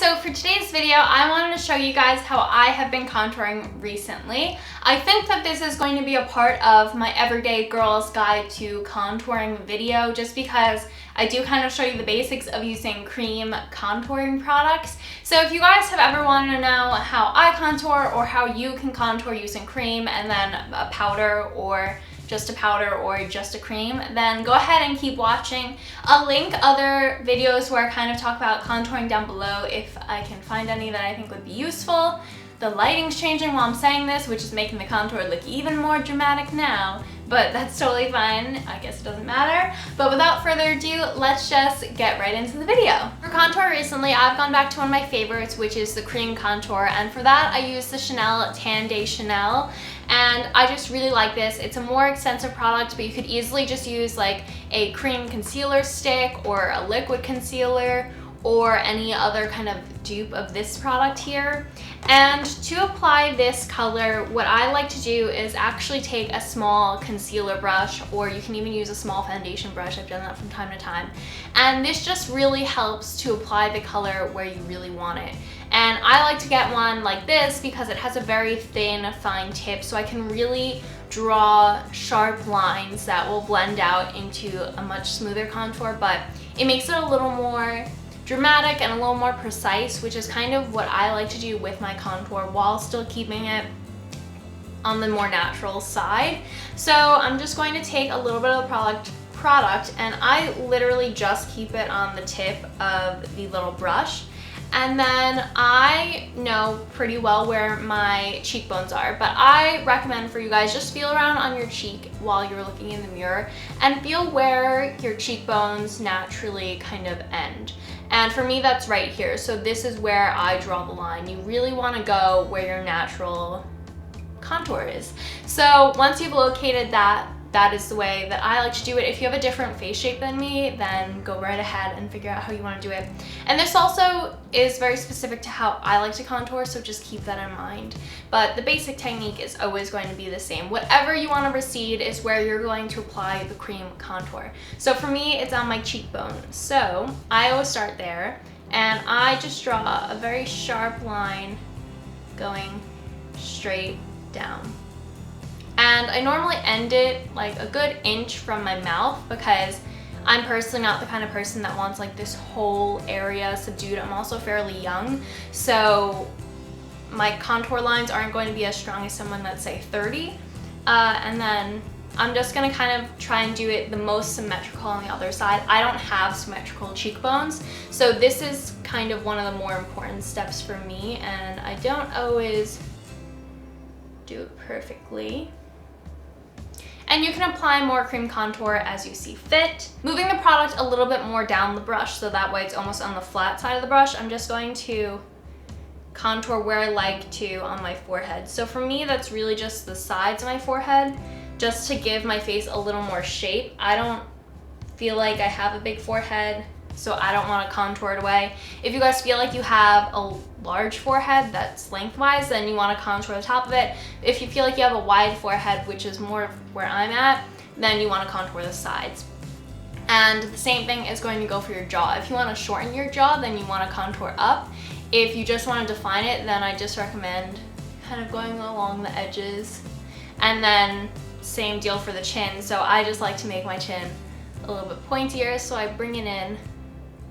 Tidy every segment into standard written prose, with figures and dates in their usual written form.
so for today's video, I wanted to show you guys how I have been contouring recently. I think that this is going to be a part of my everyday girl's guide to contouring video, just because I do kind of show you the basics of using cream contouring products. So if you guys have ever wanted to know how I contour or how you can contour using cream and then a powder or just a cream, then go ahead and keep watching. I'll link other videos where I kind of talk about contouring down below if I can find any that I think would be useful. The lighting's changing while I'm saying this, which is making the contour look even more dramatic now, but that's totally fine. I guess it doesn't matter. But without further ado, let's just get right into the video. For contour recently, I've gone back to one of my favorites, which is the cream contour, and for that I use the Chanel Tan Day Chanel. And I just really like this. It's a more expensive product, but you could easily just use like a cream concealer stick or a liquid concealer or any other kind of dupe of this product here. And to apply this color, what I like to do is actually take a small concealer brush, or you can even use a small foundation brush. I've done that from time to time. And this just really helps to apply the color where you really want it. And I like to get one like this because it has a very thin, fine tip, so I can really draw sharp lines that will blend out into a much smoother contour, but it makes it a little more dramatic and a little more precise, which is kind of what I like to do with my contour while still keeping it on the more natural side. So I'm just going to take a little bit of the product and I literally just keep it on the tip of the little brush. And then I know pretty well where my cheekbones are, but I recommend for you guys just feel around on your cheek while you're looking in the mirror and feel where your cheekbones naturally kind of end. And for me, that's right here. So this is where I draw the line. You really want to go where your natural contour is. So once you've located that, that is the way that I like to do it. If you have a different face shape than me, then go right ahead and figure out how you want to do it. And this also is very specific to how I like to contour, so just keep that in mind. But the basic technique is always going to be the same. Whatever you want to recede is where you're going to apply the cream contour. So for me, it's on my cheekbone. So I always start there, and I just draw a very sharp line going straight down. And I normally end it like a good inch from my mouth because I'm personally not the kind of person that wants like this whole area subdued. I'm also fairly young, so my contour lines aren't going to be as strong as someone that's say 30. And then I'm just gonna kind of try and do it the most symmetrical on the other side. I don't have symmetrical cheekbones, so this is kind of one of the more important steps for me, and I don't always do it perfectly. And you can apply more cream contour as you see fit. Moving the product a little bit more down the brush so that way it's almost on the flat side of the brush, I'm just going to contour where I like to on my forehead. So for me, that's really just the sides of my forehead, just to give my face a little more shape. I don't feel like I have a big forehead, so I don't want to contour it away. If you guys feel like you have a large forehead that's lengthwise, then you want to contour the top of it. If you feel like you have a wide forehead, which is more of where I'm at, then you want to contour the sides. And the same thing is going to go for your jaw. If you want to shorten your jaw, then you want to contour up. If you just want to define it, then I just recommend kind of going along the edges. And then same deal for the chin. So I just like to make my chin a little bit pointier, so I bring it in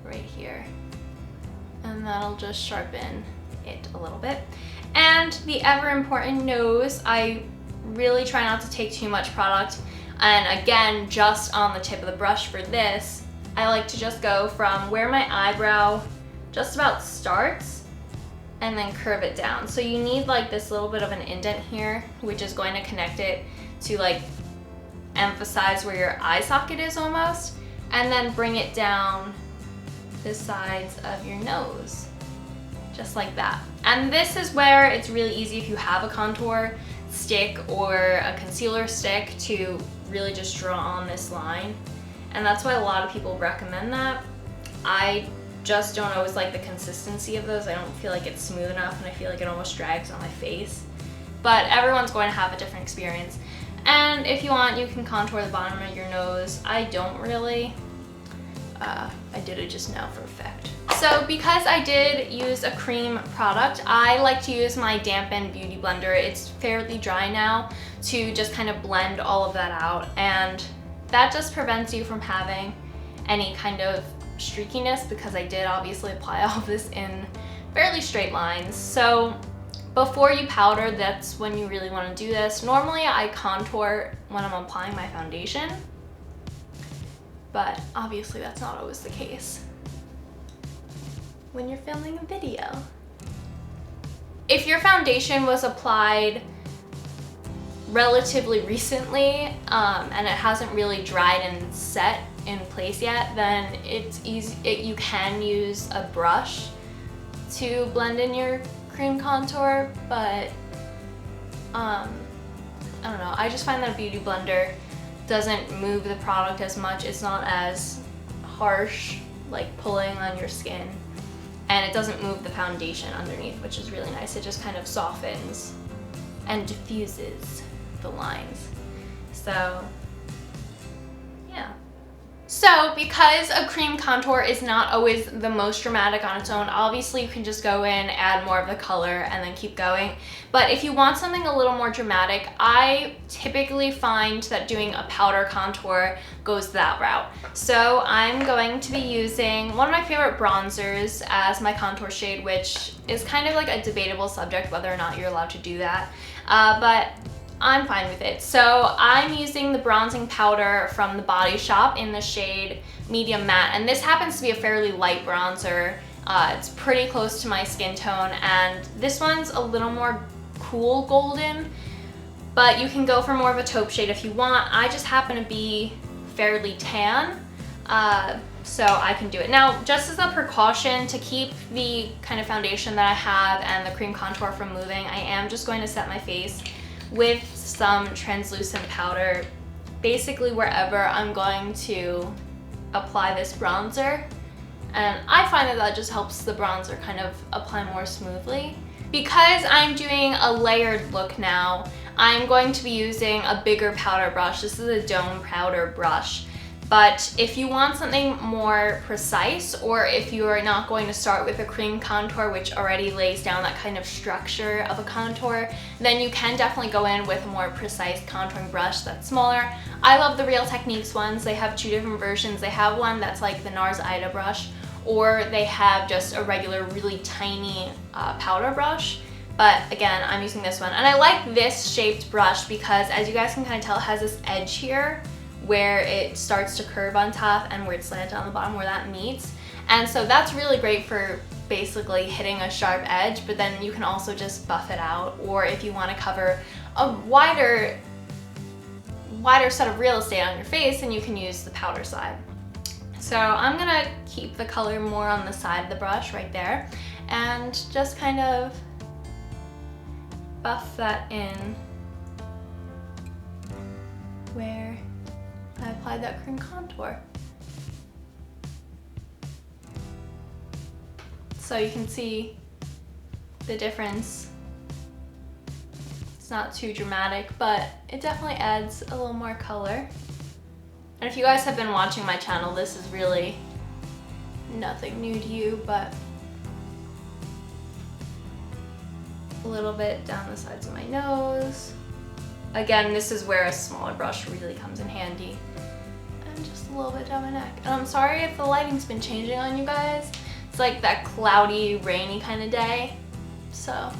right here, and that'll just sharpen it a little bit. And the ever important nose, I really try not to take too much product, and again, just on the tip of the brush for this, I like to just go from where my eyebrow just about starts and then curve it down. So you need like this little bit of an indent here, which is going to connect it to like emphasize where your eye socket is almost, and then bring it down the sides of your nose, just like that. And this is where it's really easy if you have a contour stick or a concealer stick to really just draw on this line. And that's why a lot of people recommend that. I just don't always like the consistency of those. I don't feel like it's smooth enough, and I feel like it almost drags on my face. But everyone's going to have a different experience. And if you want, you can contour the bottom of your nose. I don't really. I did it just now for effect. So because I did use a cream product, I like to use my dampened beauty blender. It's fairly dry now to just kind of blend all of that out, and that just prevents you from having any kind of streakiness because I did obviously apply all of this in fairly straight lines. So before you powder, that's when you really want to do this. Normally I contour when I'm applying my foundation, but obviously that's not always the case when you're filming a video. If your foundation was applied relatively recently and it hasn't really dried and set in place yet, then it's easy. You can use a brush to blend in your cream contour, but I don't know. I just find that a beauty blender doesn't move the product as much. It's not as harsh, like pulling on your skin, and it doesn't move the foundation underneath, which is really nice. It just kind of softens and diffuses the lines. So yeah. So because a cream contour is not always the most dramatic on its own, obviously you can just go in, add more of the color, and then keep going. But if you want something a little more dramatic, I typically find that doing a powder contour goes that route. So I'm going to be using one of my favorite bronzers as my contour shade, which is kind of like a debatable subject whether or not you're allowed to do that. But I'm fine with it. So I'm using the bronzing powder from the Body Shop in the shade Medium Matte, and this happens to be a fairly light bronzer. It's pretty close to my skin tone, and this one's a little more cool golden, but you can go for more of a taupe shade if you want. I just happen to be fairly tan, so I can do it. Now, just as a precaution to keep the kind of foundation that I have and the cream contour from moving, I am just going to set my face with some translucent powder basically wherever I'm going to apply this bronzer, and I find that that just helps the bronzer kind of apply more smoothly. Because I'm doing a layered look now, I'm going to be using a bigger powder brush. This is a dome powder brush. But if you want something more precise, or if you are not going to start with a cream contour which already lays down that kind of structure of a contour, then you can definitely go in with a more precise contouring brush that's smaller. I love the Real Techniques ones. They have two different versions. They have one that's like the NARS Ida brush, or they have just a regular really tiny powder brush. But again, I'm using this one. And I like this shaped brush because, as you guys can kind of tell, it has this edge here where it starts to curve on top and where it's slanted on the bottom, where that meets. And so that's really great for basically hitting a sharp edge, but then you can also just buff it out, or if you want to cover a wider set of real estate on your face, then you can use the powder side. So I'm gonna keep the color more on the side of the brush right there and just kind of buff that in where I applied that cream contour. So you can see the difference. It's not too dramatic, but it definitely adds a little more color. And if you guys have been watching my channel, this is really nothing new to you, but a little bit down the sides of my nose. Again, this is where a smaller brush really comes in handy. And just a little bit down my neck. And I'm sorry if the lighting's been changing on you guys. It's like that cloudy, rainy kind of day. So,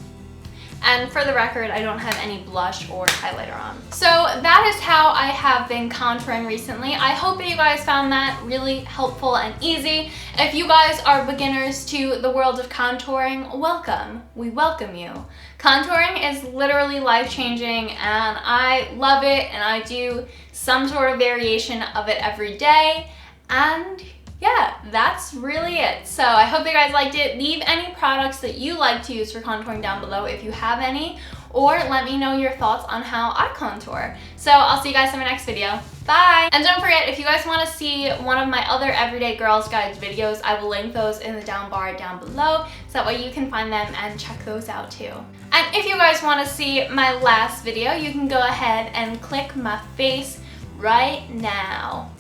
and for the record, I don't have any blush or highlighter on. So that is how I have been contouring recently. I hope that you guys found that really helpful and easy. If you guys are beginners to the world of contouring, welcome. We welcome you. Contouring is literally life-changing, and I love it, and I do some sort of variation of it every day. And yeah, that's really it. So I hope you guys liked it. Leave any products that you like to use for contouring down below if you have any, or let me know your thoughts on how I contour. So I'll see you guys in my next video. Bye! And don't forget, if you guys want to see one of my other Everyday Girls Guides videos, I will link those in the down bar down below, so that way you can find them and check those out too. And if you guys want to see my last video, you can go ahead and click my face right now.